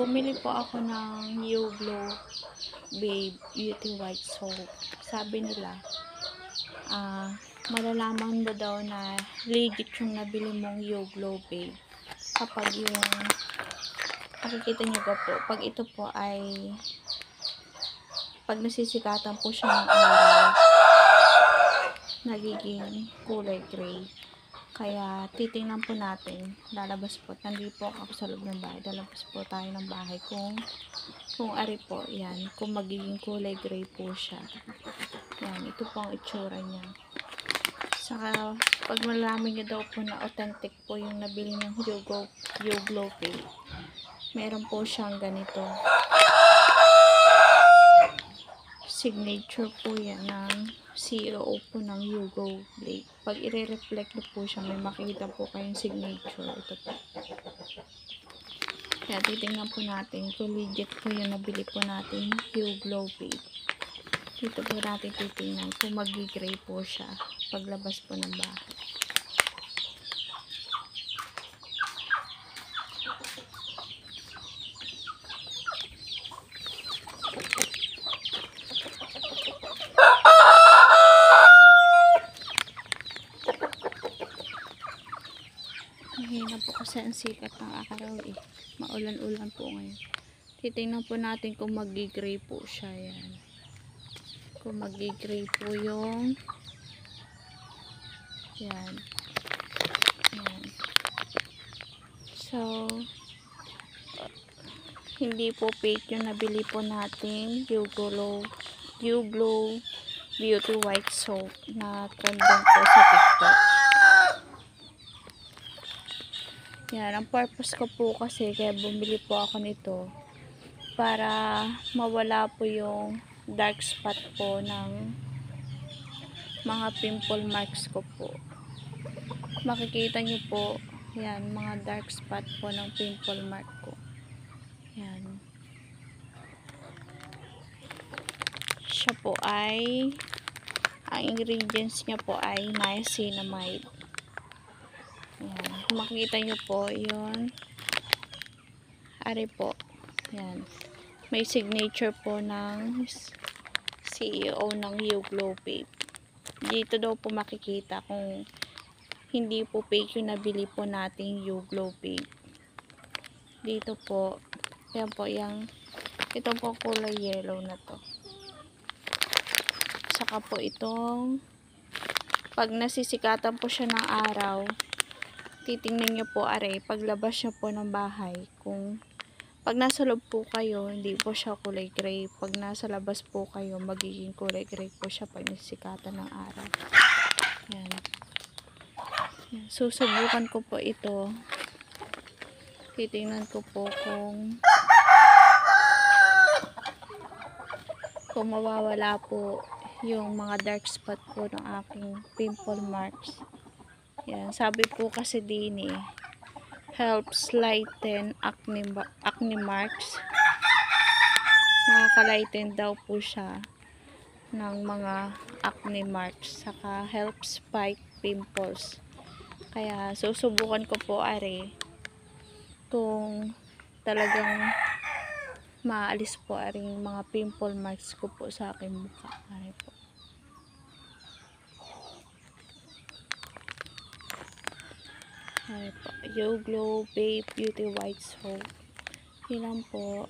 Bumili po ako ng Yoglo Babe Beauty White Soap. Sabi nila, malalaman mo daw na legit yung nabili mong Yoglo Babe kapag yung makikita nyo ba po, pag ito po ay pag nasisikatan po siya ng araw, nagiging kulay gray. Kaya titingnan po natin, lalabas po, nandito po ako sa loob ng bahay, lalabas po tayo ng bahay kung ari po, yan, kung magiging kulay gray po siya. Yan, ito po ang itsura niya. Saka, pag malaman niyo daw po na authentic po yung nabili ng Yoglo Babe, meron po siyang ganito. Signature po yan ng CEO po ng Yoglo Babe. Pag i-reflect nyo po siya, may makikita po kayong signature. Ito po. Kaya titingnan po natin kung legit po yung nabili po natin Yoglo Babe. Dito po natin titingnan kung magi-gray po siya paglabas po ng bahay. Mahina po kasi ang sikat ng araw eh. Maulan-ulan po ngayon. Titingnan po natin kung magi-gray po siya. Yan. Kung magi-gray po yung yan. Yan. So, hindi po fake yung nabili po natin Yoglo Beauty White Soap na trending po sa TikTok. Yan, ang purpose ko po kasi kaya bumili po ako nito para mawala po yung dark spot po ng mga pimple marks ko po. Makikita nyo po, yan, mga dark spot po ng pimple mark ko. Yan. Siya po ay, ang ingredients niya po ay niacinamide. Yan. Kung makikita nyo po, yun. Ari po. Yan. May signature po ng CEO ng Yoglo Babe. Dito daw po makikita kung hindi po fake yung nabili po nating Yoglo Babe. Dito po. Yan po, yung ito po kulay yellow na to. Saka po itong pag nasisikatan po siya ng araw, titingnan nyo po are, paglabas niyo po ng bahay, kung pag nasa loob po kayo, hindi po siya kulay gray. Pag nasa labas po kayo, magiging kulay gray po siya pag nasisikatan ng araw. Yan. Yan. Susubukan ko po ito. Titingnan ko po kung mawawala po yung mga dark spot po ng aking pimple marks. Yan, sabi po kasi din helps lighten acne marks. Nakaka-lighten daw po siya ng mga acne marks. Saka helps fight pimples. Kaya susubukan ko po kung talagang maalis po aring mga pimple marks ko po sa aking mukha. Po. Po. Yoglo Babe Beauty White Soap. Yun lang po.